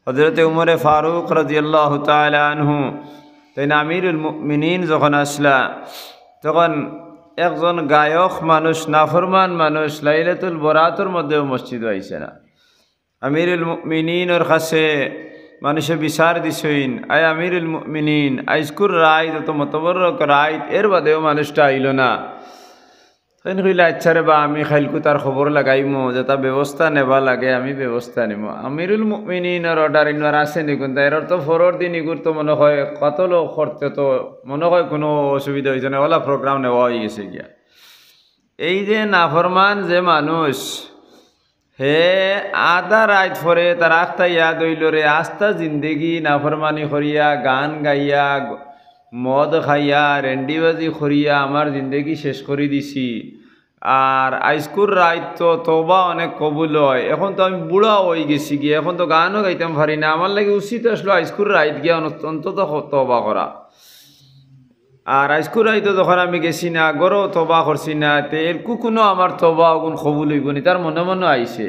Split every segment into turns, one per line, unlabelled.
হযরত উমরে ফারুক রাদিয়াল্লাহু তাআলা আনহু তাই আমিরুল মুমিনিন যখন আসলা তখন একজন গায়ক মানুষ নাফরমান মানুষ লাইলাতুল বরাতের মধ্যেও মসজিদ আইছে না। আমিরুল মুমিনিনের কাছে মানুষে বিচার দিছেন, আয় আমিরুল মুমিনিন আইজকুর রাইত তো মতবরক রাইত এর বাদেও মানুষটা আইল না। তখন কইলা আচ্ছা রে বা আমি খাইলকু তার খবর লাগাইমো যেটা ব্যবস্থা নেবা লাগে আমি ব্যবস্থা নিব। আমিরুল মুমিনিনের অর্ডার ইনার আছে নিকুন তাই এর তো ফরর দিন ইগুর তো মনে হয় কত লোক করতে তো মনে হয় কোনো অসুবিধা হয়েছে না, ওলা প্রোগ্রাম নেওয়া হয়ে গেছে গিয়া। এই যে নাফরমান যে মানুষ হে আধা রাত পরে তার আখতা ইয়াদ হইল রে আস্তা জিন্দেগি নাফরমানি করিয়া গান গাইয়া মদ খাইয়া রেন্ডিবাজি করিয়া আমার জিন্দেগি শেষ করে দিছি। আর আইস্কুর রাত তো তবা অনেক কবুল হয়, এখন তো আমি বুড়া হয়ে গেছি গিয়ে এখন তো গানও গাইতাম পারি না, আমার লাগে উচিত আসলো আইস্কুর রাত গিয়া অন্তত তবা করা। আর আইস্কুর রাত যখন আমি গেছি না গরও তবা করছি না তে এরকু কোনো আমার তবা ওগুন কবুল হইব নি তার মনে মনে আইছে।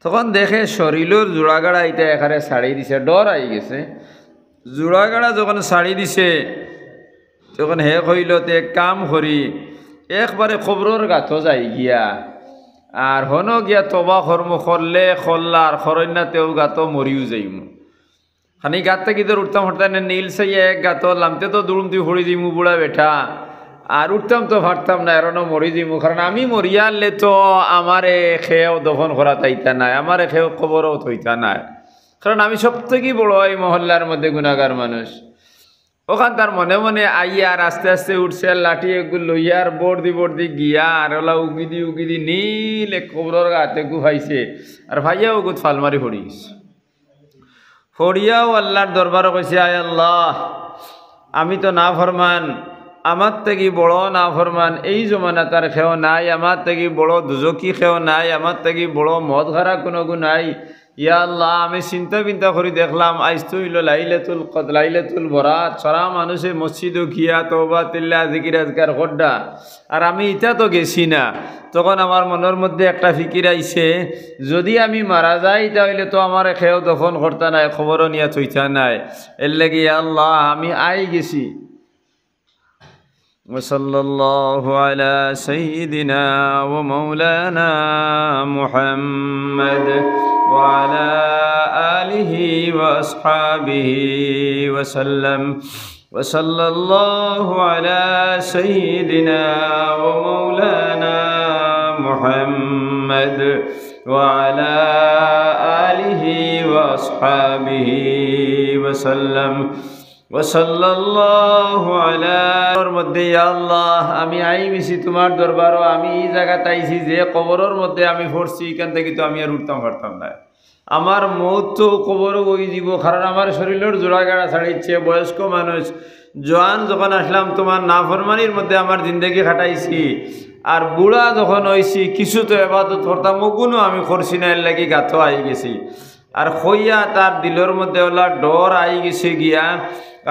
তখন দেখে শরীরের জোড়াগাড়া এটা এখানে ছাড়ি দিছে, ডর আই গেছে। জোড়াগাড়া যখন ছাড়ি দিছে তখন হে কইল তে এক কাম করি একবারে খবরের গাত যাই গিয়া আর হন গিয়া তবা কর্ম করলে খল্লার খরণ্যাতেও গাত মরিও যাইমু। খানি গাত থেকে তোর উঠতাম হঠাৎ নীল সাই এক গাত লামতে তো দুড়ুম তুই হড়ি দিমু বুড়া বেঠা আর উঠতাম তো ভারতাম না এরনো মরি দিমু, কারণ আমি মরিয়ালে তো আমারে খেয়েও দফন করা তাইতা নাই, আমারে খেয়েও খবরও থইতা নাই, কারণ আমি সব থেকে বড় এই মহল্লার মধ্যে গুণাগার মানুষ। ওখান তার মনে মনে আইয়ার আস্তে আস্তে উঠছে লাঠি এগুলো লইয়ার বর্দি গিয়া আর ওলা উগিদি নীল এক খবরের গাতে গুহাইছে আর ভাইয়া ওগুত ফালমারি ফড়িস ফড়িয়াও আল্লাহর দরবারও কইছে আয় আল্লাহ আমি তো না ফরমান, আমার থেকে বড় না ফরমান এই জমানা তার খেও নাই, আমার থেকে বড় দুজকি খেও নাই, আমার থেকে বড় মদ খারা কোনো গু নাই। ইয়া আল্লাহ আমি চিন্তা করে দেখলাম আইজ তো হইল লাইলাতুল বরাত সারা মানুষে মসজিদ গিয়া তওবা তিল্লা জিকির আজকার খড্ডা আর আমি ইটা তো গেছি না। তখন আমার মনের মধ্যে একটা ফিকির আইছে যদি আমি মারা যাই তাহলে তো আমার খেয়েও দফন করতা নাই, খবরও নিয়া থইতা নাই, এর লাগি ইয়া আল্লাহ আমি আই গেছি। ওয়াসাল্লাল্লাহু আলা সাইয়্যিদিনা ওয়া মাওলানা মুহাম্মদ ওয়া আলা আলিহি ওয়া আসহাবিহি ওয়া সাল্লাম। ওয়াসাল্লাল্লাহু আলা সাইয়্যিদিনা ওয়া মাওলানা মুহাম্মদ ওয়া আলা আলিহি ওয়া আসহাবিহি ওয়া সাল্লাম। ওয়াসাল্লাল্লাহু আলার মধ্যে ইয়া আল্লাহ আমি আইছি তোমার দরবারও, আমি এই জায়গাতে আইছি যে কবরের মধ্যে আমি পড়ছি এখান থেকে তো আমি আর উঠতাম পারতাম না, আমার মৌত তো কবরও ওই দিব, কারণ আমার শরীরের জোড়াগাড়া ছাড়িচ্ছে। বয়স্ক মানুষ জোয়ান যখন আসলাম তোমার নাফরমানির মধ্যে আমার জিন্দেগি খাটাইছি, আর বুড়া যখন হইছি কিছু তো এবাদত করতাম ওগুলো আমি করছি না, এর লাগি গাথ আই গেছি। আর হইয়া তার দিলের মধ্যে ওলা ডর আই গেছে গিয়া,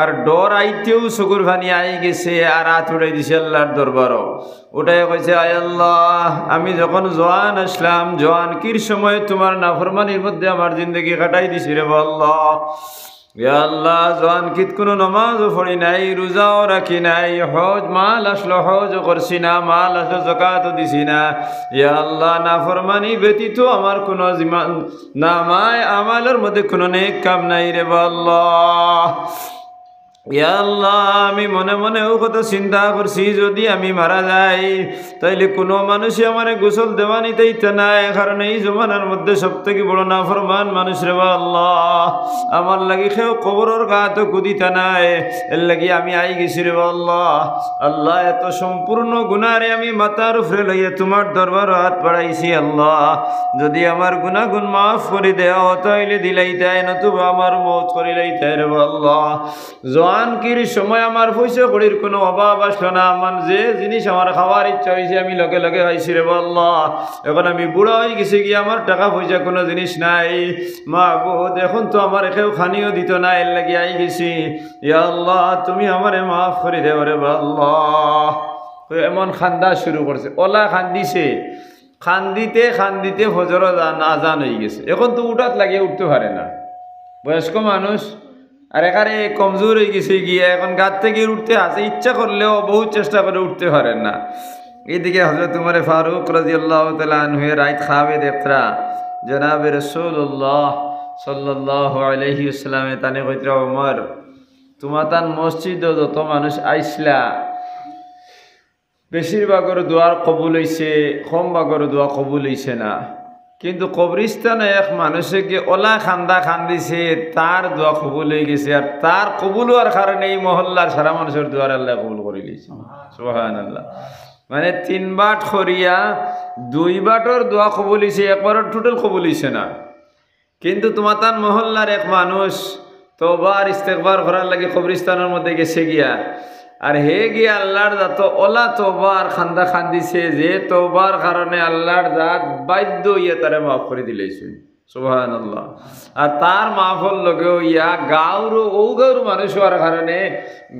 আর ডর আইতেও চকুর ভানি আই গেছে আর হাত উঠাই দিছে আল্লাহর দরবারও। ওটাই কইছে আয় আল্লাহ আমি যখন জোয়ান আসলাম জোয়ানকির সময় তোমার নাফরমানির মধ্যে আমার জিন্দগি কাটাই দিছি রে আল্লাহ। ইয়া আল্লাহ জোয়ানকিত কোনো নামাজও পড়ি নাই, রোজাও রাখি নাই, হজ মাল আসলো হজও করছি না, মাল আসলো যাকাতও দিছি না। ইয়া আল্লাহ নাফরমানি ব্যতীত আমার কোনো নামায় আমালের মধ্যে কোনো নেক কাম নাই রে আল্লাহ। ইয়া আল্লাহ আমি মনে মনে ও কথা চিন্তা করছি যদি আমি মারা যাই তাইলে কোনো মানুষই আমার গোসল দেওয়া নিতেইতে নাই, কারণ এই জমানার মধ্যে সব থেকে বড় নাফরমান মানুষ রে আল্লাহ। আমার লাগি কেউ কবরের গাত কুদিতে নাই, এর লাগি আমি আই গেছি রে আল্লাহ। আল্লাহ এত সম্পূর্ণ গুনারে আমি মাথার উপরে লইয়া তোমার দরবার হাত বাড়াইছি আল্লাহ, যদি আমার গুনাহগুন মাফ করে দেওয়া তাইলে দিলাইতাই, নতুবা আমার মওত করিলাইতাই রে আল্লাহ। জোয়ানকির সময় আমার পয়সা কড়ির কোনো অভাব আসলো না, আমার যে জিনিস আমার খাওয়ার ইচ্ছা হয়েছে আমি লগে লগে খাইছি রে আল্লাহ। এখন আমি বুড়া হয়ে গেছি গিয়ে আমার টাকা পয়সা কোনো জিনিস নাই, মা বহুত এখন তো আমার কেউ খানিও দিত না, এর লাগি আই গেছি। ইয়া আল্লাহ তুমি আমারে মাফ করে দেও রে আল্লাহ। এমন খান্দা শুরু করছে, ওলা খান্দিছে, খান্দিতে ফজর আজান হয়ে গেছে, এখন তো উঠাত লাগিয়ে উঠতে পারে না। বয়স্ক মানুষ আর এখানে কমজোর হয়ে গেছে গিয়ে এখন গাছ থেকে উঠতে আসে, ইচ্ছা করলেও বহুত চেষ্টা করে উঠতে পারেন না। এইদিকে হযরত উমর ফারুক রাদিয়াল্লাহু তাআলা আনহু রাইত খাবে দেখরা জনাবে রাসূলুল্লাহ সাল্লাল্লাহু আলাইহি ওয়াসাল্লামে তানে কইতরা, উমর তোমার তান মসজিদে যত মানুষ আইসলা বেশিরভাগের দোয়া কবুল হইছে, কম ভাগের দোয়া কবুল হইছে না, কিন্তু কবরিস্তানে এক মানুষে কি ওলা খান্দা খান্দিছে তার দোয়া কবুল হয়ে গেছে, আর তার কবুল হওয়ার কারণে এই মহল্লার সারা মানুষের দোয়ার আল্লাহ কবুল করে দিয়েছে। সুবহানাল্লাহ। মানে 3 বাট করিয়া 2 বাটর দোয়া কবুল হইছে, একবারের টোটাল কবুল হইছে না। কিন্তু তোমার তার মহল্লার এক মানুষ তওবার ইস্তেগফার করার লাগে কবরিস্তানের মধ্যে গেছে গিয়া, আর হে গিয়া আল্লাহর জাত ওলা তওবার খান্দা খান্দিছে যে তওবার কারণে আল্লাহর জাত বাধ্য ইয়া তারে মাফ করে দিলেছে। সুবহানাল্লাহ। আর তার মাফল লগেও ইয়া গাঁওর মানুষ হওয়ার কারণে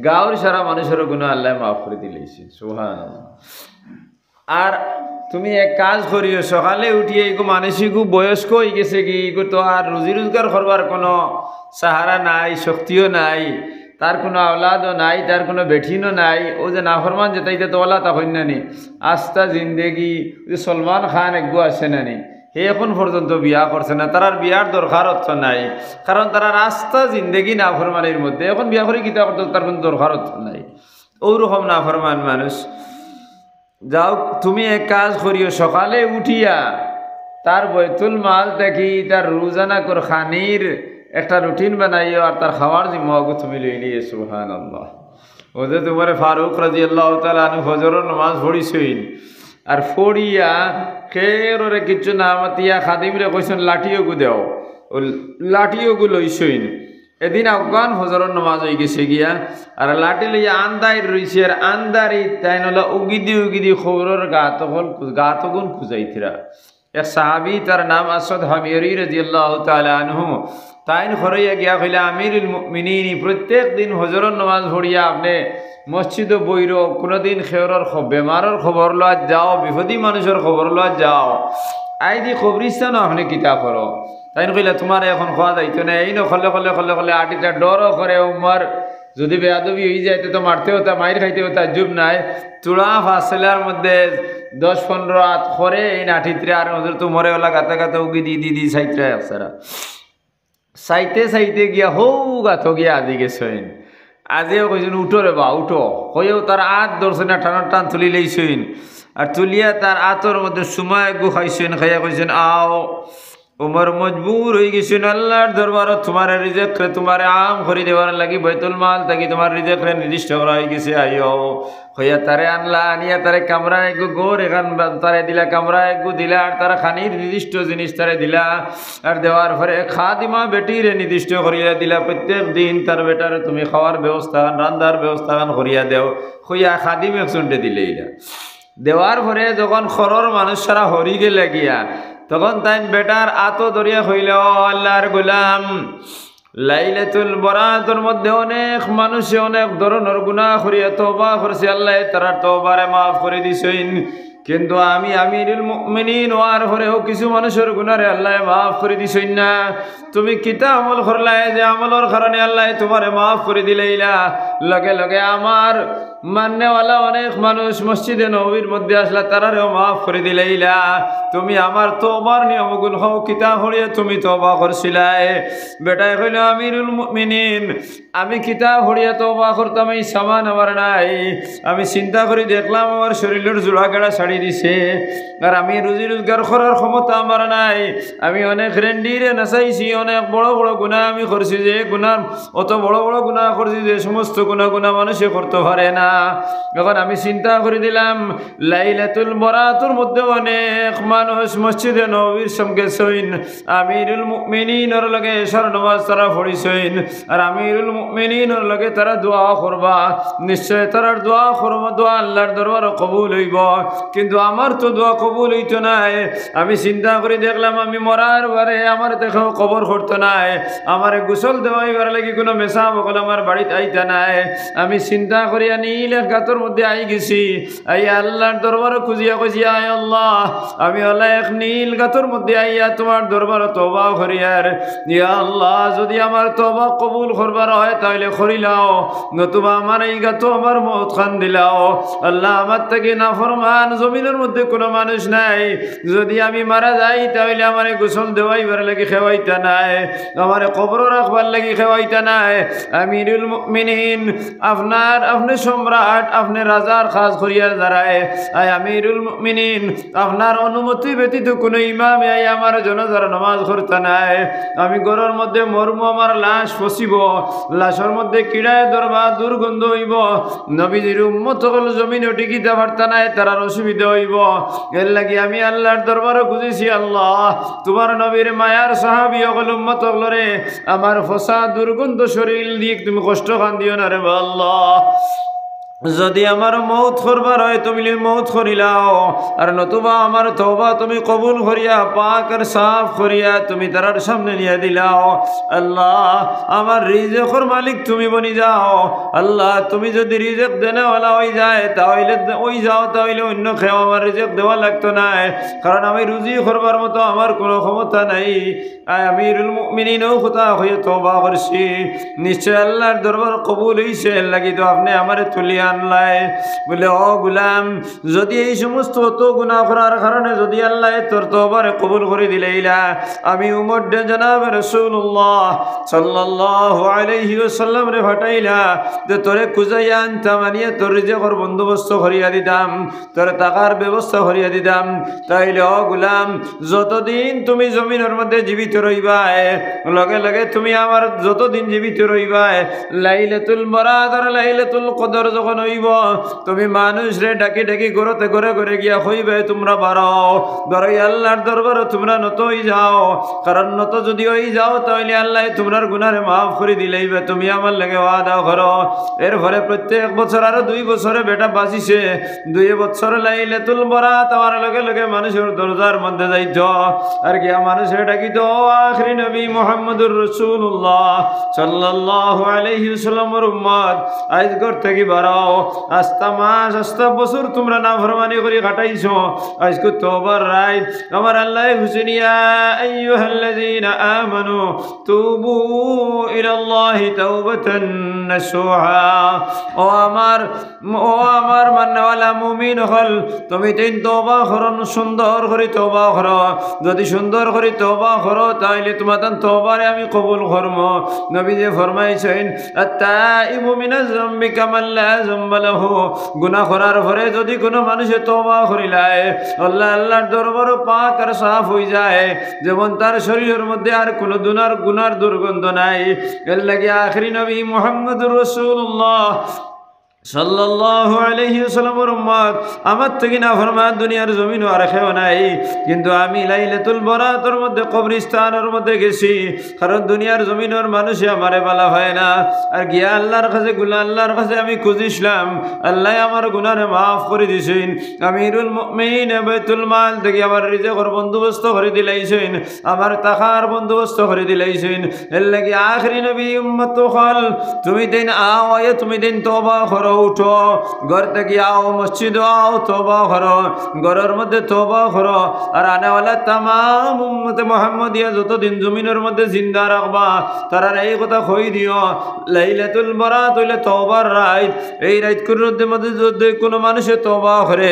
গাঁওর সারা মানুষের গুনাহ আল্লাহ মাফ করে দিলেছে। সুবহানাল্লাহ। আর তুমি এক কাজ করিও, সকালে উঠিয়ে এগো মানসিক বয়স্ক হয়ে গেছে কি এগো তো আর রুজি রোজগার করবার কোনো সাহারা নাই, শক্তিও নাই, তার কোনো আওলাদও নাই, তার কোনো বেঠিনও নাই। ও যে নাফরমান যেতাইতে তো ওলা তা হইনানি আস্তা জিন্দেগি যে সলমান খান একগু আছে নানি, হে এখন পর্যন্ত বিয়া করছে না, তার আর বিয়ার দরকার অর্থ নাই, কারণ তারা রাস্তা জিন্দেগি নাফরমানের মধ্যে, এখন বিয়া করে গীতা করতে তার কোনো দরকার অর্থ নাই। ওরকম নাফরমান মানুষ। যাও তুমি এক কাজ করিও, সকালে উঠিয়া তার বৈতুল মাল দেখি তার রোজানা কর খানির একটা রুটিন বানাইও, আর তার খাওয়ার জিম্মাগু তুমি লই নিয়ে। সুবহানাল্লাহ। ওদের তোমার ফারুক রাদিয়াল্লাহু তাআলা আনহু ফজরের নামাজ পড়িছইন, আর ফড়িয়া খেররে কিছু না মাতিয়া খাদিমরে কইছেন লাঠিওগু দেও, ও লাঠিওগু লইছইন। এদিন আফগান ফজরের নামাজ হয়ে গেছে গিয়া, আর লাঠি লইয়া আন্দাই রইছে, আর আন্দারি তাই নলা উগিদি খবরের গাতগুন খুঁজাইতিরা। এক সাহাবি তার নাম আসাদ হামিরি রাদিয়াল্লাহু তাআলা আনহু, তাইন খরইয়া গিয়া কইলা আমিরুল মুমিনিন প্রত্যেক দিন ফজরের নামাজ পড়িয়া আপনি মসজিদে বইরো, কোনোদিন খেয়রের বেমারের খবর লওয়া যাও, বিপদী মানুষের খবর লওয়া যাও, আইদি কবরিস্তানও আপনি কিতা করো। তাই কইলা তোমার এখন খাওয়া যাইতো না, এই নখলে খলে খলে খলে আটিটা ডরও করে উমর যদি বেয়াদবি হয়ে যায় তো মারতে হতা, মাইর খাইতে হতা, জুব নাই চূড়া ফাঁসলার মধ্যে 10-15 হাত করে এই নাঠিত্রে, আর ওদের তো মরে ওলা গাতে গাতে উগি দি সাইটরা একসারা চাইতে গিয়া হৌ গাথ গিয়া আজি গেছেন। আজিও কইছেন উঠো রে বা উঠো, হয়েও তার আত ধরছেন না, টান তুলি লইছেন, আর তুলিয়া তার আতর মধ্যে সময় গু খাইছেন, খাইয়া কইছেন আও। উমর মজবুর হয়ে গেছেন আল্লাহর দরবারত তোমার রিজেক তোমার আম করে দেওয়ার লাগি বৈতুল মাল থাকি তোমার রিজেক নির্দিষ্ট করা হয়ে গেছে, আইও হইয়া তারে আনলা, আনিয়া তারে কামরা একগু গোর এখান তারে দিলা, কামরা একগু দিলা, আর তারা খানির নির্দিষ্ট জিনিস তারে দিলা, আর দেওয়ার পরে খাদিমা বেটিরে নির্দিষ্ট করিয়া দিলা, প্রত্যেক দিন তার বেটারে তুমি খাওয়ার ব্যবস্থা রান্নার ব্যবস্থা করিয়া দেও, হইয়া খাদিম একজনটে দিলে দেওয়ার পরে যখন খরর মানুষ সারা হরি গেলে গিয়া, তখন তাই বেটার আতো দরিয়া হইল, আল্লাহর গোলাম লাইলাতুল বরাতের মধ্যে অনেক মানুষে অনেক ধরনের গুনাহ করিয়া তওবা করছে, আল্লাহ তারা তওবারে মাফ করে দিছেন, কিন্তু আমি আমিরুল মুমিনিন ওয়ার হরেও কিছু মানুষের গুনারে আল্লাহ মাফ করে দিছেন না। তুমি কিতা আমল করলাই যে আমলের কারণে আল্লাহ তোমারে মাফ করে দিলেইলা, লগে লগে আমার মান্যওয়ালা অনেক মানুষ মসজিদে নববীর মধ্যে আসলা, তারারেও মাফ করে দিলেইলা। তুমি আমার তওবার নিয়মগুলো হও কিতা হরিয়া তুমি তওবা করছিলাই। বেটাই কইল আমিরুল মুমিনিন আমি কিতা হরিয়া তওবা করতাম, এই সামান আমার নাই, আমি চিন্তা করে দেখলাম আমার শরীরের জোড়া গেড়া ছাড়ি দিছে, আর আমি রুজি রোজগার করার ক্ষমতা আমার নাই, আমি অনেক রেন্ডিরে নাচাইছি, অনেক বড় বড় গুনাহ আমি করছি, যে গুনাহ অত বড় বড় গুনাহ করছি যে সমস্ত গুনাহ মানুষে করতে পারে না। এখন আমি চিন্তা করে দিলাম লাইলাতুল বরাতের মধ্যে অনেক মানুষ মসজিদে নববীর সঙ্গে সইন, আমিরুল মুমিনিনের লগে এশার নামাজ তারা পড়িছেন, আর আমিরুল মুমিনিনের লগে তারা দোয়া করবা, নিশ্চয় তারার দোয়া করবা, দোয়া আল্লাহর দরবারে কবুল হইব, কিন্তু আমার তো দোয়া কবুল হইতো নাই। আমি চিন্তা করে দেখলাম আমি মরার বারে আমার দেখো কবর করতো নাই, আমার গোসল দেওয়াইবার লাগি কোনো মেশা বকল আমার বাড়িতে আইতা নাই। আমি চিন্তা করিয়া নি নীল এক গাতর মধ্যে আই গেছি। আই আল্লাহর দরবারে খুঁজিয়া খুঁজিয়া, আয় আল্লাহ, আমি আল্লাহ এক নীল গাতর মধ্যে আইয়া তোমার দরবারে তওবা করিয়ার, ইয়া আল্লাহ, যদি আমার তওবা কবুল করবার হয় তাহলে করিলাও, নতুবা আমার এই গাতো আমার মৌত খান দিলাও। আল্লাহ, আমার থেকে নাফরমান জমিনের মধ্যে কোনো মানুষ নাই, যদি আমি মারা যাই তাহলে আমার গোসল দেওয়াইবার লাগি খেওয়াইতা নাই, আমার কবর রাখবার লাগি খেওয়াইতা নাই। আমিরুল মুমিনিন, আপনি সম্রাট, আপনি রাজার খাস করিয়া দাঁড়ায়, আয় আমিরুল মুমিনিন, আপনার অনুমতি ব্যতীত কোনো ইমাম আই আমার জনাজার নামাজ করতে নাই। আমি ঘরের মধ্যে মরম, আমার লাশ ফসিব, লাশের মধ্যে কিড়ায় ধরবা, দুর্গন্ধ হইব, নবীজির উম্মত হল জমিনে টিকিতে পারতা নাই, তারার অসুবিধা হইব। এর লাগি আমি আল্লাহর দরবারে খুঁজেছি, আল্লাহ, তোমার নবীর মায়ার সাহাবী হল উম্মত হলরে আমার ফসা দুর্গন্ধ শরীর দিয়ে তুমি কষ্ট খান দিও না রে আল্লাহ। যদি আমার মৌত করবার হয় তুমি মৌত করিলাও, আর নতুবা আমার তওবা তুমি কবুল করিয়া পাক আর সাফ করিয়া তুমি তারার সামনে নিয়ে দিলাও। আল্লাহ, আমার রিজেকর মালিক তুমি বনি যাও। আল্লাহ, তুমি যদি রিজেক দেনেওয়ালা হয়ে যায় তাহলে তাহলে অন্য খেয়ে আমার রিজেক দেওয়া লাগতো না, কারণ আমি রুজি করবার মতো আমার কোনো ক্ষমতা নাই। আমিরুল মুমিনিনও কথা হয়ে তওবা করছি, নিশ্চয় আল্লাহর দরবার কবুল হইছে, লাগি তো আপনি আমারে তুলিয়া আনলাই। বলে, ও গুলাম, যদি এই সমস্ত তো গুনাহ করার কারণে যদি আল্লাহ তোর তওবারে কবুল করে দিলেইলা, আমি উমর জনাব রাসূলুল্লাহ সাল্লাল্লাহু আলাইহি ওয়াসাল্লাম রে ফাটাইলা যে তোরে খুঁজাইয়া আনতাম, আনিয়ে তোর রিজেকের বন্দোবস্ত করিয়া দিতাম, তোর টাকার ব্যবস্থা করিয়া দিতাম। তাইলে ও গুলাম, যতদিন তুমি জমিনের মধ্যে জীবিত রইবাই, লগে লগে তুমি আমার যতদিন জীবিত রইবাই, লাইলাতুল বরাত আর লাইলাতুল কদর যখন হইব, তুমি মানুষ রে ডাকি ডাকি ঘরতে ঘরে ঘরে গিয়া হইবে তোমরা বাড়াও, বড়ই আল্লাহর দরবারে তোমরা নত হয়ে যাও, কারণ নত যদি হয়ে যাও তাহলে আল্লাহ তোমার গুনারে মাফ করে দিলেইবে। তুমি আমার লাগে ওয়াদা করো। এর ফলে প্রত্যেক বছর আরো 2 বছরে বেটা বাঁচিছে, 2 বছর লাইলাতুল বরাত আমার লগে লগে মানুষের দরজার মধ্যে যাইত, আর গিয়া মানুষের ডাকিত, আখিরি নবী মুহাম্মদুর রাসূলুল্লাহ সাল্লাল্লাহু আলাইহি ওয়াসাল্লামের উম্মত, আজ ঘর থেকে বাড়াও, আস্তা মাস আস্তা বছর তোমরা নাফরমানি করে কাটাইছো, আজকে তওবার রাত। আমার আল্লাহ হুসেনিয়া আইয়ুহাল্লাযীনা আমানু তুবু ইলাল্লাহি তাওবাতান নাসুহা, ও আমার মানওয়ালা মুমিন হল, তুমি তিন তওবা করো, সুন্দর করে তওবা করো। যদি সুন্দর করে তওবা করো তাহলে তোমার তওবারে আমি কবুল করব। নবী যে ফরমাইছেন, আত-তাইবু মিনাজ যামবি কামান লা যামবা লাহু, গুনাহ করার পরে যদি কোনো মানুষে তওবা করিলায়, আল্লাহর দরবারে পাক আর সাফ হয়ে যায়, যেমন তার শরীরের মধ্যে আর কোনো গুনার দুর্গন্ধ নাই। এর লাগি আখিরি নবী মুহাম্মদুর রাসূলুল্লাহ সাল্লাল্লাহু আলাইহি ওয়াসাল্লামের উম্মত, আমার থেকে নাফরমান দুনিয়ার জমিন আর কেউ নাই। কিন্তু আমি লাইলাতুল বরাতের মধ্যে কবরস্থানের মধ্যে গেছি, কারণ দুনিয়ার জমিনের মানুষে আমারে বলা হয় না, আর গিয়া আল্লাহর কাছে আমি খুঁজিছিলাম, আল্লাহ আমার গুনারে মাফ করে দিয়েছেন। আমিরুল মুমিনিন বাইতুল মাল থেকে আমার রিজেকের বন্দোবস্ত করে দিলাইছেন, আমার টাকার বন্দোবস্ত করে দিলাইছেন। এর লাগি আখিরি নবী উম্মত হল, তুমি দিন তুমি দিন তওবা করো, উঠো ঘর থেকে আও, মসজিদ আও, তওবা করো, ঘরের মধ্যে তওবা করো। আর আনেওয়ালা তামাম উম্মতে মুহাম্মদিয়া যতদিন জমিনের মধ্যে জিন্দা রাখবা, তারা এই কথা কই দিও, লাইলাতুল বরাত হইলে তওবার রাত। এই রাতগুলোর মধ্যে যদি কোনো মানুষে তওবা করে,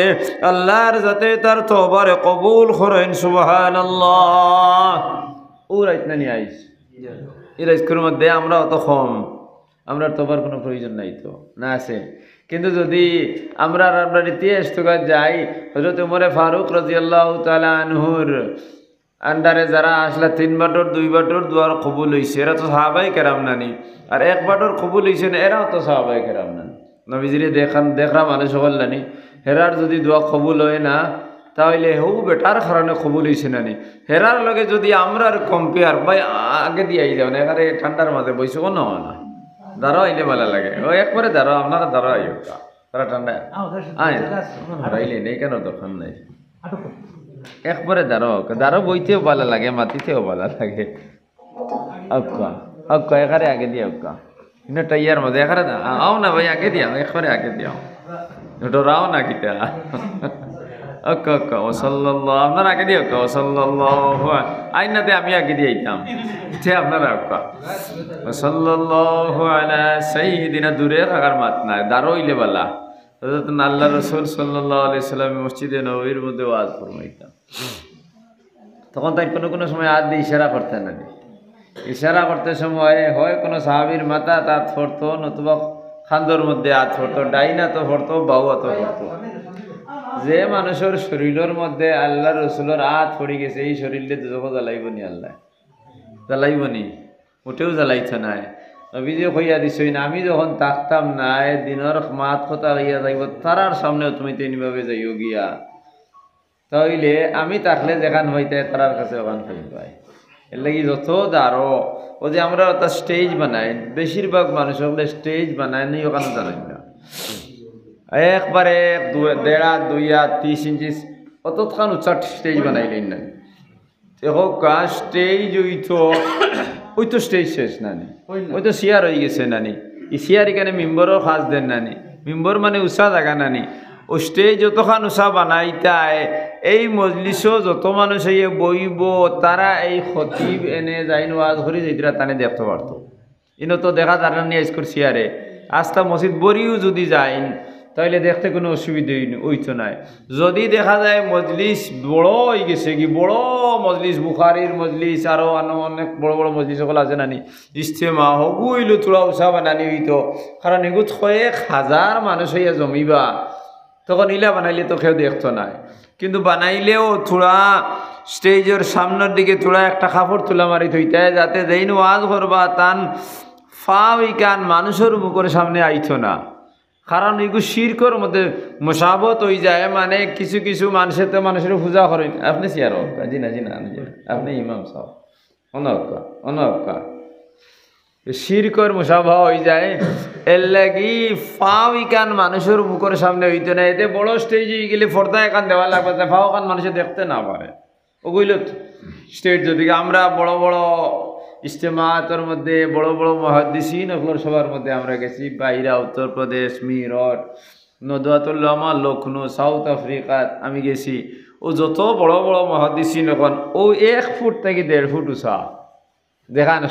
আল্লাহর যাতে তার তওবারে কবুল করেন। সুবহানাল্লাহ। ও রাত না নিয়ে আইস, এই রাতগুলোর মধ্যে আমরা অত কম, আমরা তওবার কোনো প্রয়োজন নাই তো না আছে। কিন্তু যদি আমরা ইতিহাস তো যাই, হযরত ওমর ফারুক রাদিয়াল্লাহু তাআলা আনহুর আন্ডারে যারা আসলে 3 বাটর 2 বাটর দুয়ার কবুল হয়েছে, এরা তো সাহাবাই কেরাম নানি, আর 1 বাটর কবুল হয়েছে না, এরাও তো সাহাবাই কেরাম নানি। নবীজিরে দেখা মানুষ সকল নানি, হেরার যদি দোয়া কবুল হয় না তাহলে হৌ বেটার কারণে কবুল হয়েছে নানি, হেরার লগে যদি আমরা কম্পেয়ার ভাই আগে দিয়ে যাও না, এখানে ঠান্ডার মাঝে বইছে কোনো না, দাঁড়াও আইলে ভালো লাগে, ও একবারে দাঁড়াও, আপনারা দাঁড়াও আইও, তারা ঠান্ডা আইলে নেই কেন দোকান নাই, একবারে দাঁড়াও বইতেও ভালো লাগে, মাটিতেও ভালো লাগে। এখানে আগে দিয়ে ইনো টাইয়ার মধ্যে এখানে আও না ভাই আগে দিও একবারে আগে দিও ডরাও না কিতা ওকে ওকে ওসাল্লাল্লাহ আপনার আগে দিও ওকে ওসাল্লাল্লাহু আইনাতে আমি আগে দিয়ে আইতাম যে আপনারা ওকে ওসাল্লাল্লাহু আলা সাইয়্যিদিনা দূরে থাকার মাত নাই দাঁড়াইলে বালা হযরত আল্লাহ রাসূল সাল্লাল্লাহু আলাইহি সাল্লাম মসজিদে নববীর মধ্যে ওয়াজ ফরমাইতাম তখন তাই কোনো সময় হাত দিয়ে ইশারা করতেন না ইশারা করতে সময় হয় কোনো সাহাবীর মাথা হাত ফরতো নতুবা খান্দর মধ্যে হাত ফরতো ডাইনা তো ফরতো বাউ তো ফরতো যে মানুষের শরীরের মধ্যে আল্লাহ রসুলের হাত পড়ে গেছে এই শরীরে দুজক জ্বালাইব নি আল্লাহ জ্বালাইব নি মোটেও জ্বালাইছে নাই অভিযোগ হইয়া দিছই না আমি যখন থাকতাম না দিনের মাত কথা হইয়া যাইব তারার সামনেও তুমি তেমনিভাবে যাইও গিয়া তাইলে আমি থাকলে যেখান হইতে তারার কাছে ওখান পাই এর লাগি যত দাঁড়ো ও যে আমরা একটা স্টেজ বানাই বেশিরভাগ মানুষ হলে স্টেজ বানায় নি ওখানে জানাই না একবারে দেড়া 2-3 ইঞ্চি অতখান উচ্চাট স্টেজ বানাইলেন না দেখা স্টেজ ওই তো স্টেজ শেষ নানি ওই তো চেয়ার হয়ে গেছে নানি এই চেয়ার এখানে মেম্বরও খাস দেন নানি মেম্বর মানে উষা জায়গা নানি ও স্টেজ যতখান উষা বানাইতায় এই মজলিসও যত মানুষ এই বইব তারা এই খতিব এনে যাই ওয়াজ করে যেটা তানে দেখতে পারত ইনো তো দেখা তারা নিয়ে স্কুল চেয়ারে আস্তা মসজিদ বড়িও যদি যাইন তাইলে দেখতে কোনো অসুবিধা হইতো নাই যদি দেখা যায় মজলিস বড় হয়ে গেছে কি বড় মজলিস বুখারির মজলিস আরও অনেক বড় বড় মজলিস সকল আছে নানি ইস্তেমা হগুইলো তোরা উৎসাহ বানানি হইতো কারণ এগুলো 1,000 মানুষ হইয়া জমিবা তখন ইলা বানাইলে তো কেউ দেখতো নাই কিন্তু বানাইলেও থোড়া স্টেজের সামনের দিকে থোড়া একটা কাপড় তুলা মারি থইতে যাতে যেইন ওয়াজ করবা তান ফাউইকান মানুষের মুখের সামনে আইতো না কারণ এগুলো শিরকর মধ্যে মুসাবত হয়ে যায় মানে কিছু কিছু মানুষের তো মানুষের পূজা করেন আপনি চেয়ার জি না আপনি ইমাম সাহেব অনকা শিরকর মুসাফা হয়ে যায় এর লাগি ফাও ইকান মানুষের মুখের সামনে হইতে না এতে বড় স্টেজ হয়ে গেলে পর্দা এখান দেওয়া লাগবে ফাও কান মানুষে দেখতে না পারে ওগুলো স্টেজ যদি আমরা বড় বড় ইজতেমাতের মধ্যে বড় বড় মুহাদ্দিসিন ওগুলোর সবার মধ্যে আমরা গেছি বাইরা উত্তরপ্রদেশ মিরট নদওয়াতুল উলামা লখনৌ সাউথ আফ্রিকাত আমি গেছি ও যত বড় বড় মুহাদ্দিসিন এখন ও 1 ফুট থেকে 1.5 ফুট উঁচা দেখান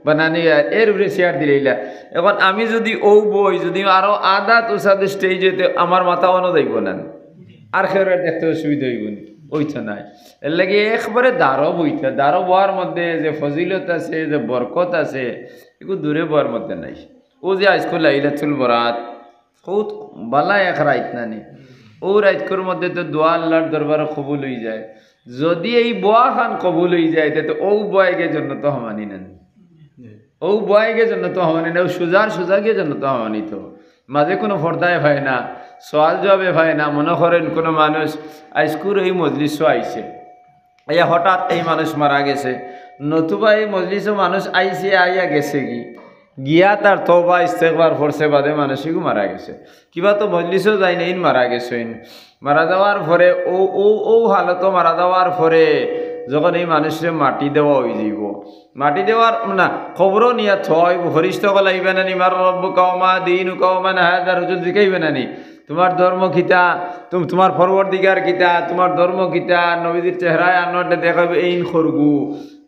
বানানি এর উপরে চেয়ার দিলেইলা এখন আমি যদি বই যদি আরো আধা উঁচা স্টেজ যেতে আমার মাথা অন যাইব না আর খেয়ে দেখতে অসুবিধা হইব না ওইটা নাই এর লাগে একবারে দাঁড়ো বইটা দাঁড়ো বওয়ার মধ্যে যে ফজিলত আছে যে বরকত আছে এগুলো দূরে বওয়ার মধ্যে নাই ও যে আজকাল লাইলাতুল বরাত বহুত বালা এক রাইত নানি ও রাইতকর মধ্যে তো দোয়া আল্লাহর দরবারে কবুল হয়ে যায় যদি এই বোয়া খান কবুল হয়ে যায় তো ও বয়ের জন্য তো হমানি নেন ও বয়ের জন্য তো হমানি না ও সুজাগের জন্য তো হমানি তো মাঝে কোনো পর্দায় হয় না সওয়াল জবাবে হয় না মনে করেন কোনো মানুষ আজকুর এই মজলিসও আইছে আইয়া হঠাৎ এই মানুষ মারা গেছে নতুবা এই মজলিসও মানুষ আইছে আইয়া গেছে গিয়া তার তওবা ইস্তেগফার করছে বাদে মানুষইও মারা গেছে কিবা তো মজলিসও যায় না মারা গেছে মারা যাওয়ার পরে ও হালত মারা যাওয়ার পরে যখন এই মানুষের মাটি দেওয়া হয়ে যাইব মাটি দেওয়ার না খবরও নিয়ে থইব ফরিস্তা বলা আইবে না নি মার রব্বু কওমা দিনু কওমা হাজার হুজুর দিকাইবে না নি তোমার ধর্ম কিতা তোমার পরবর্তীকার কিতা তোমার ধর্ম কিতা নবীদের চেহারায় আনোয়ারটা দেখাবে এইন খরগু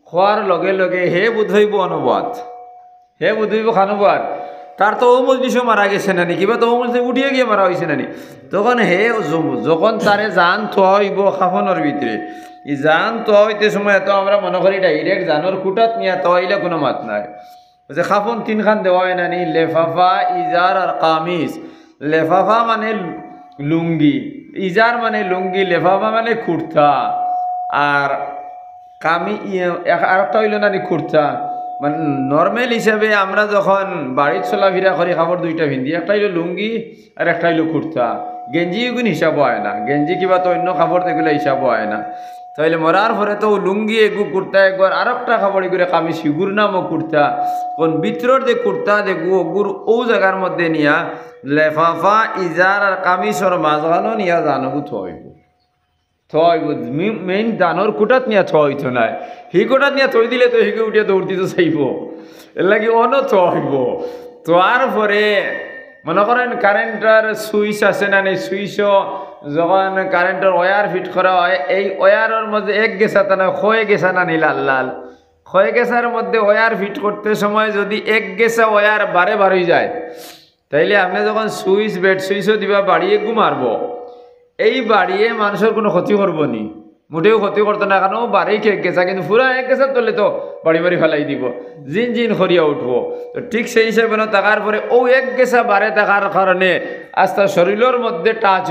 খোয়ার লগে লগে হে বুঝাইব অনুবাদ হে বুঝাইব খানুবাদ তার তো ও মজলিসও মারা গেছে নানি কিবা তো ও মজলিস উঠিয়ে গিয়ে মারা হয়েছে নানি তখন হে যখন তারে জান থইব খাফনের ভিতরে ই জান হইতে সময় তো আমরা মনে করি ডাইরেক্ট জানোর কুটাত নিয়ে তইলে কোনো মাত নাই যে খাফন 3 খান দেওয়া হয় নানি লেফাফা ইজার আর কামিজ লেফাফা মানে লুঙ্গি ইজার মানে লুঙ্গি লেফাফা মানে কুর্তা আর আরেকটা হইল নানি কুর্তা মানে নর্মাল হিসাবে আমরা যখন বাড়ির চলাফেরা করি কাপড় 2টা ভিন্দি একটা হইল লুঙ্গি আর একটা হইল কুর্তা গেঞ্জি এগুলো হিসাব হয় না গেঞ্জি কিবা তো অন্য কাপড় এগুলো হিসাব হয় না তাইলে মরার পরে তো লুঙ্গি এগু কুর্তা একবার আর একটা কাপড় করে কামিজ সিগুর নামও কুর্তা কোন ভিতরের যে কুর্তা দেখু ওগুর ও জায়গার মধ্যে নিয়া লেফাফা ইজার আর কামিজর মাঝখানো নিয়া জানবু থইব মেইন দানোর কুটাত নিয়ে থইত নাই হি কুটাত নিয়ে থই দিলে তো হিকে উঠিয়ে দৌড় দিতে চাইব এর লাগে অন থইব তোয়ার পরে মনে করেন কারেন্টের সুইচ আছে না নেই, সুইচও যখন কারেন্টের ওয়্যার ফিট করা হয়, এই ওয়্যারের মধ্যে এক গেছা তা না ক্ষয়ে গেছা না নি লাল লাল ক্ষয়ে গেছার মধ্যে ওয়্যার ফিট করতে সময় যদি এক গেছা ওয়্যার বারে হয়ে যায়, তাইলে আপনি যখন সুইচ বেড সুইচও দিবা বাড়িয়ে ঘুমারব, এই বাড়িয়ে মানুষের কোনো ক্ষতি করবো নি, মোটেও ক্ষতি করতো না, কারণ বাড়ি এক গেছা, কিন্তু পুরা এক গেছার তলে তো বাড়ি ফেলাই দিব, জিন জিন করিয়া উঠবো। তো ঠিক সেই হিসাবে থাকার পরে ও এক গেছা বারে থাকার কারণে আস্তে শরীরের মধ্যে টাচ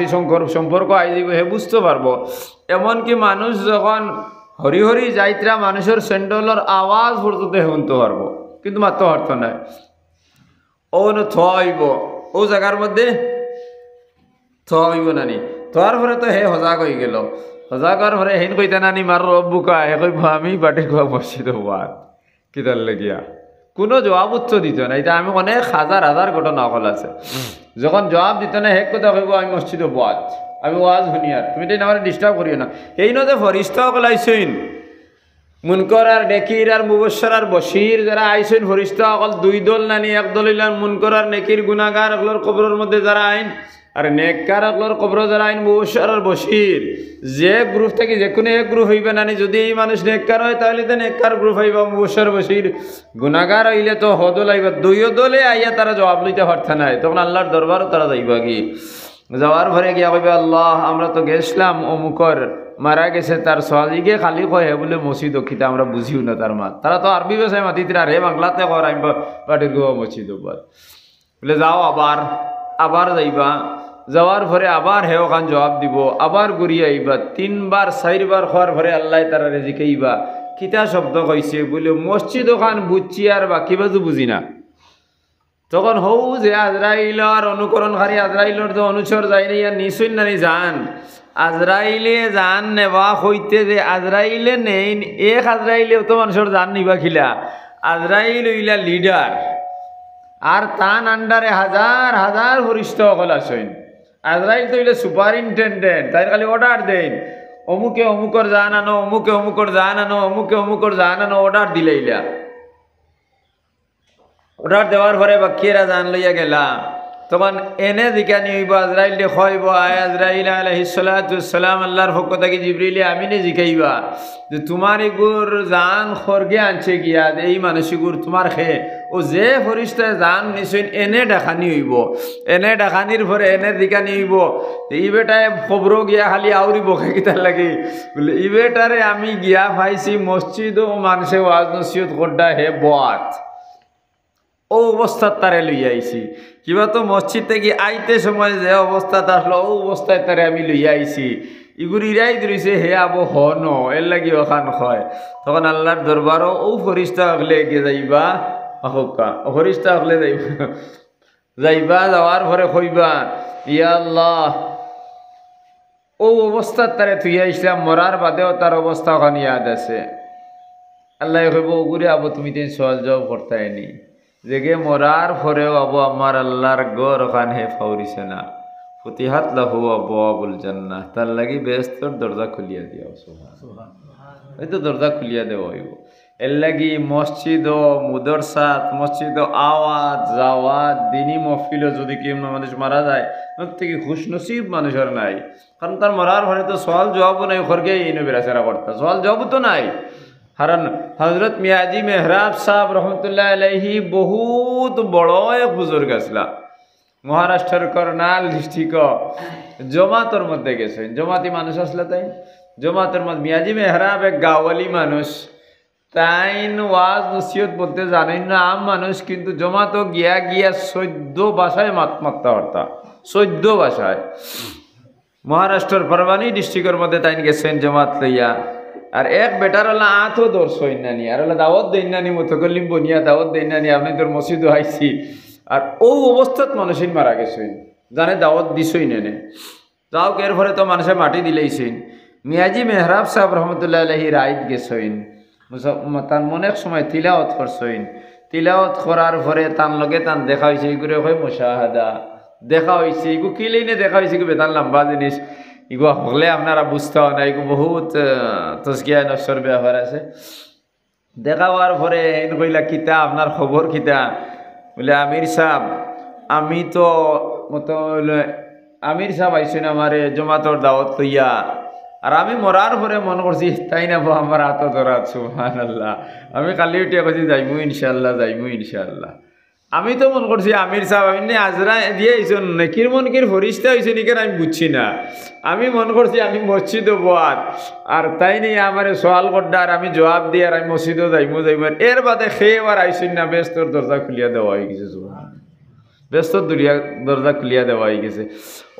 সম্পর্ক আই দিব, হে বুঝতে পারবো। এমনকি মানুষ যখন হরি হরি যাইত্রা মানুষের স্যান্ডেলের আওয়াজ পর্যন্ত শুনতে পারবো, কিন্তু মাত্র অর্থ নাই। ও থইব ও জায়গার মধ্যে থইব নানি, থোয়ার পরে তো হে সজাগ হয়ে গেল, সজাগর পরে হেন কইতা নানি মার বুকা হে কইব আমি বাটে খোয়া মসজিদ হওয়ার কিতার লেগিয়া, কোনো জবাব উত্তর দিত না। এটা আমি অনেক হাজার হাজার ঘটনা অকল আছে, যখন জবাব দিত না হেক কথা কইব আমি মসজিদ বাদ, আমি ওয়াজ শুনিয়ার, তুমি তো আমার ডিস্টার্ব করিও না। এই নদে ফরিস্তা অকল আইসইন, মুনকর আর নেকির আর মুবশ্বর আর বশির যারা আইসইন ফরিস্তা অকল দুই দল নানি, এক দল ইলাম মুনকর আর নেকির গুনাহগার অকলর কবরের মধ্যে যারা আইন, আর নেককার অকলর কবর যারা আইন মুবশ্বর আর বশির। যে গ্রুপ থেকে যে কোনো এক গ্রুপ হইবে নানি, যদি এই মানুষ নেককার হয় তাহলে তো নেককার গ্রুপ হইবা মুবশ্বর বশির, গুনাহগার হইলে তো হদল আইবা, দুইও দলে আইয়া তারা জবাব লইতে পারত নাই, তখন আল্লাহর দরবারও তারা যাইবা কি, যাওয়ার পরে গিয়া কইবে আল্লাহ আমরা তো গেছিলাম অমুকর মারা গেছে, তার সোয়ালিকে খালি কয় হে বলে মসজিদ খিতা আমরা বুঝিও না তার মাত, তারা তো আরবি ভাষায় মাতিরা রে বাংলাতে কর আমি বাটির গো মসজিদ বলে যাও, আবার যাইবা, যাওয়ার পরে আবার হে ওখান জবাব দিব, আবার ঘুরিয়ে আইবা, 3 বার 4 বার হওয়ার পরে আল্লাহ তারা রেজিকাইবা কিতা শব্দ কইছে বলে মসজিদ ওখান বুঝছি আর বাকি বাজু বুঝি না। তখন হৌ যে আজরাইলর অনুকরণকারী আজরাইলর তো অনুসর যাই না, ইয়ার নিশ্চয় নানি যান আজরাইলে যান নেবা হইতে, যে আজরাইলে নেই এক আজরাইলে তো মানুষের যান নিবা খিলা, আজরাইল হইলা লিডার, আর তান আন্ডারে হাজার হাজার ফরিস্তা সকল আসেন। আজরাইল তো হইলে সুপারিনটেন্ডেন্ট, তাই খালি অর্ডার দেন অমুকে অমুকর জান আনো, অমুকে অমুকর জান আনো, অমুকে অমুকর জান আনো, অর্ডার দিলেইলা। অর্ডার দেওয়ার পরে বাকিরা জান লইয়া গেলা, তখন এনে দিকা নিব আজরাইল দেখাইব, আয় আজরাইল আলাইহিস সালাতু সালাম আল্লাহর পক্ষ থেকে জিবরিল আমিনে জিকাইবা যে তোমার এগুর জান খরগে আনছে গিয়া, এই মানসিকুর তোমার খেয়ে ও যে ফরিস্তায় জান নিশ্চয় এনে ডাকানি হইব, এনে ডাকানির পরে এনে দিকা নিব, এই বেটায় খবর গিয়া খালি আউরি বকে কিতার লাগে বলে ই বেটারে আমি গিয়া পাইছি মসজিদ ও মানুষে ওয়াজ নসিহত করডা হে বাত, ও অবস্থা তারে লইয়া আইছি, কিবা তো মসজিদ থেকে আইতে সময় যে অবস্থা আসলো ও অবস্থায় তারে আমি লইয়া আইছি, ইগুরি ইরাই ধরিছে হে আবো হন এর লাগি ওখান হয়। তখন আল্লাহর দরবারও ও ফরিস্তা হলে গিয়ে যাইবা, আহকা ফরিস্তা হলে যাইবা, যাওয়ার পরে কইবা ইয়া আল্লাহ ও অবস্থা তারে থুইয়া ইসলাম মরার বাদেও তার অবস্থা ওখানে ইয়াদ আছে। আল্লাহ কইব ওগুরে আবো তুমি তিন সওয়াল জবাব করতাইনি, জেগে মরার পরেও আবু আমার আল্লাহর গর ওখান হে ফাউরিছে না, ফতিহাত লাহু আবওয়াবুল জান্নাহ, তার লাগি বেহেশতের দরজা খুলিয়া দিও, সুবহানাল্লাহ, এই তো দরজা খুলিয়া দেওয়া হইব। এর লাগি মসজিদ ও মুদরসাত, মসজিদ আওয়াজ জাওয়াত দিনী মহফিল যদি কেউ মানুষ মারা যায় ওর থেকে খুশনসিব মানুষের নাই, কারণ তার মরার পরে তো সওয়াল জবাবও নাই, খরগে এই বেড়াচেরা করতা সওয়াল জবাবও তো নাই। কারণ হজরত মিয়াজি মেহরাব সাহেব রহমতুল্লাহ আলাইহি বহুত বড় এক বুজুর্গ আসলা, মহারাষ্ট্রের কর্নাল ডিস্ট্রিক্ট জমাতর মধ্যে গেছেন, জমাতি মানুষ আসলে তাই জমাতের মধ্যে মিয়াজি মেহরাব এক গাওয়ালি মানুষ, তাইন ওয়াজ নসিহত বলতে জানেন না আম মানুষ, কিন্তু জমাতো গিয়া গিয়া 14 ভাষায় মাত্তা হর্তা, 14 ভাষায়। মহারাষ্ট্রের পারবানি ডিস্ট্রিক্টের মধ্যে তাইন গেছেন জমাত লইয়া, আর এক বেটার হলো আঁথও দর্শই নানি, আর হলো দাওয়াত দেন নানি মতো করলিম বনিয়া দাওয়াত দেন নানি আপনি তোর মসজিদও আইসি, আর ও অবস্থাত মানুষই মারা গেছেন, জানে দাওয়াত দিছই নেনে যাও, এর ফলে তো মানুষের মাটি দিলেইছেন। মিয়াজি মেহরাব সাহেব রহমতুল্লাহ আলাইহি রাইত গেছেন, তার মনের সময় তিলাওয়াত করছেন, তিলাওয়াত করার পরে তার লগে তান দেখা হয়েছে, এগুলো হয় মুশাহাদা, দেখা হয়েছে এগু কিলেইনে দেখা হয়েছে, এগু বেতান লম্বা জিনিস, এগু হলে আপনারা বুঝতে হয় না, এগু বহুত তজকিয়া নফসর ব্যাপার আছে। দেখা হওয়ার পরে এন কইলা কিতা আপনার খবর কিতা, বলে আমির সাহেব আমি তো মতো আমির সাহেব আইসেন আমারে জমাতর দাওয়াত লইয়া আর আমি মরার পরে মনে করছি তাই না আমার হাত ধরা সুবহানাল্লাহ আমি কালি উঠিয়া কইছি যাইমু ইনশাআল্লাহ যাইমু ইনশাআল্লাহ আমি তো মনে করছি আমির সাহেব আপনি আজরা দিয়ে আইসন নেকির মনকির ফরিস্তা হয়েছে নাকি আমি বুঝছি না আমি মনে করছি আমি মসজিদে বোয়ার আর তাই নিয়ে আমার সোয়াল করডার আমি জবাব দিয়ে আর আমি মসজিদও যাইমু এর বাদে খেয়ে আবার আইসিন না ব্যস্তর দরজা খুলিয়া দেওয়া হয়ে গেছে ব্যস্ত দরজা খুলিয়া দেওয়া হয়ে গেছে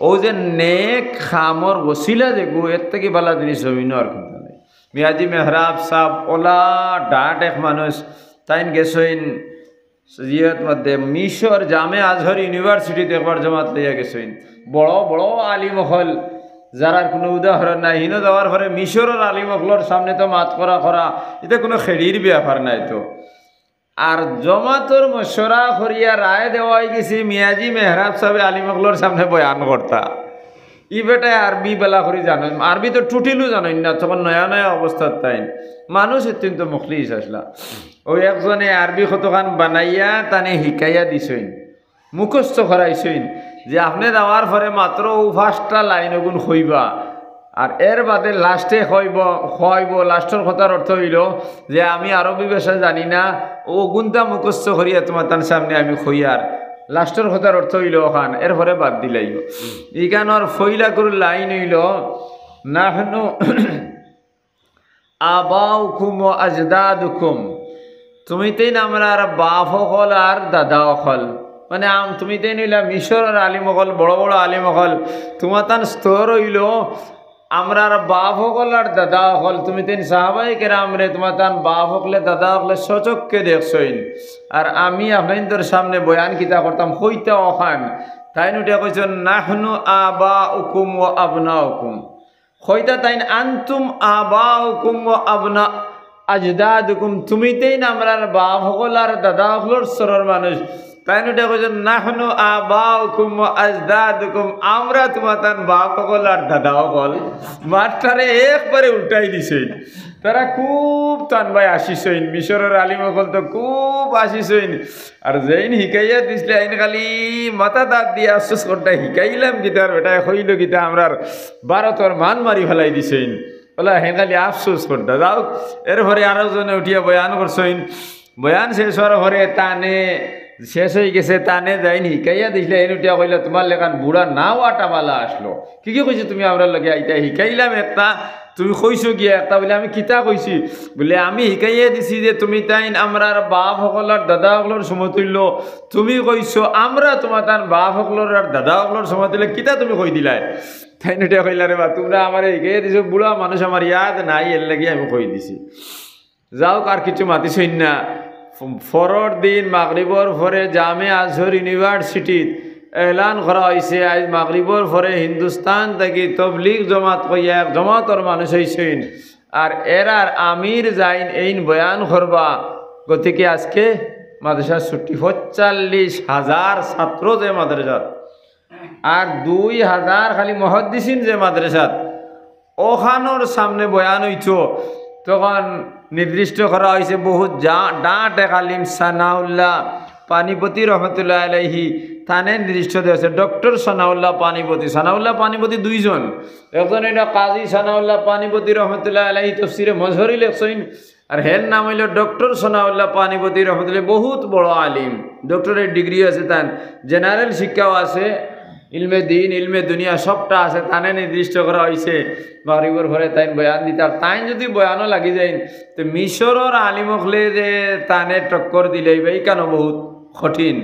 ও যে নেক খামর বসিলা যে গো এর থেকে ভালো জিনিস জমিন আর কিন্তু নাই মিয়াজি মেহরাব সাহ ওলা ডাট এক মানুষ তাইন গেছেন জিয়াত মধ্যে মিশর জামে আজহর ইউনিভার্সিটিতে একবার জমাত লইয়া গেছেন বড় বড় আলিম হল যারা কোনো উদাহরণ নাই হিনো যাওয়ার পরে মিশরের আলিম হলর সামনে তো মাত করা এটা কোনো খেড়ির ব্যাপার নাই তো আর জমাতর মশরা করিয়া রায় দেওয়া হয়ে গেছে মিয়াজি মেহরাব সাহেব আলিম হলর সামনে বয়ান করতা ই বেটায় আরবি বেলা করে জানেন আরবি তো টুটিলও জানেন না তখন নয়া নয়া অবস্থার তাই মানুষ অত্যন্ত মুখলিস আসলা ওই একজনে আরবি কতখান বানাইয়া তানে শিকাইয়া দিছইন মুখস্থ করাইছইন যে আপনি যাওয়ার পরে মাত্র 5টা লাইন ওগুন হইবা আর এর বাদে লাস্টে হইব লাস্টের কথার অর্থ হইল যে আমি আরবি ভাষা জানি না ও গুনটা মুখস্থ করিয়া তোমার তার সামনে আমি হইয়ার লাস্টের কথার অর্থ হইল ওখান এরপরে বাদ দিলাইব ইখানোর ফইলা করে লাইন হইল নাহনু আবাউকুম ও আজদাদুকুম তুমি তেন আমরা আর বাপ হল আর দাদা হল মানে তুমি তেন হইলা মিশরের আলিম হল বড় বড় আলিম হল তোমার তান স্তর হইল আমরা আর বাপ হল আর দাদা হল তুমি তেন সাহাবাই কেরাম রে তোমার তান বাপ হকলে দাদা হকলে সচককে দেখছইন আর আমি আপনাদের সামনে বয়ান কিতা করতাম হইতা ওখান তাই নুটিয়া কইছেন নাহনু আবাউকুম ওয়া আবনাউকুম হইতা তাইন আনতুম আবাউকুম ওয়া আবনা আজদাদুকুম তুমি তেই না আমরা বাপ হকল আর দাদা হকলর স্তরের মানুষ তাই নুটিয়া কইছেন নাহনু আবাউকুম ওয়া আজদাদুকুম আমরা তোমার তান বাপ হকল আর দাদা হকল মাঠটারে একবারে উল্টাই দিছেন তারা খুব টান ভাই আসিসইন মিশরের আলিম হকল তো খুব আসিসইন আর যেইন শিকাইয়া দিছিলে আইন খালি মাথা দাঁত দিয়ে আশ্বাস করতে শিকাইলাম গীতার বেটায় হইল গীতা আমরার ভারতর মান মারি ফেলাই দিছেন বলা হে খালি আফসোস করতে যাও এরপরে আরো জনে উঠিয়া বয়ান করছইন বয়ান শেষ হওয়ার পরে টানে শেষ হয়ে গেছে টানে যাইনি শিকাইয়া দিছিলে এই উঠিয়া কইলে তোমার লেখান বুড়া নাও আটাবালা আসলো কি কইছে তুমি আমরা লগে আইতা শিকাইলাম একটা তুমি কইছো গিয়া একটা বলে আমি কিতা কইছি বলে আমি শিকাইয়া দিছি যে তুমি তাইন আমরা বাপ সকলের দাদা সকলের সমতুল্য তুমি কইছো আমরা তোমার তান বাপ সকলের আর দাদা সকলের সমতুল্য কিতা তুমি কই দিলাই তাই এটা কইলা রে বা তোমরা আমার শিকাইয়া দিছো বুড়া মানুষ আমার ইয়াদ নাই এর লাগি আমি কই দিছি যাও আর কিছু মাতিছই না পরের দিন মাগরিবর পরে জামে আজহর ইউনিভার্সিটিত এলান করা হয়েছে আজ মাগরিবর পরে হিন্দুস্তান থেকে তবলিগ জমাত কইয়া এক জমাতর মানুষ হয়েছেন আর এরার আমির যাইন এইন বয়ান করবা গতিকে আজকে মাদ্রাসার ছুটি ৪৫,০০০ ছাত্র যে মাদ্রাসাত আর ২,০০০ খালি মহদ্দিসিন যে মাদ্রাসাত ওখানোর সামনে বয়ান হইত তখন নির্দিষ্ট করা হয়েছে বহুত ডাঁট এক আলিম সানাউল্লাহ পানিপতি রহমতুল্লাহ আলাইহি থানে নির্দিষ্ট দিয়েছে ডক্টর সানাউল্লাহ পানিপতি দুইজন একজন এটা কাজী সানাউল্লাহ পানিপতি রহমতুল্লাহ আলাইহি তফসিরে মজহরি লেখছেন আর হের নাম হইল ডক্টর সানাউল্লাহ পানিপতি রহমতুল্লাহ বহুত বড় আলিম ডক্টরের ডিগ্রি আছে তান জেনারেল শিক্ষাও আছে ইলমে দিন ইলমে দুনিয়া সবটা আছে তানে নির্দিষ্ট করা হয়েছে মাগরিবর ঘরে তাইন বয়ান দিতে আর তাইন যদি বয়ানও লাগি যায় তো মিশরের আলিমকলে যে তানে টক্কর দিলেই ভাই কেন বহুত কঠিন।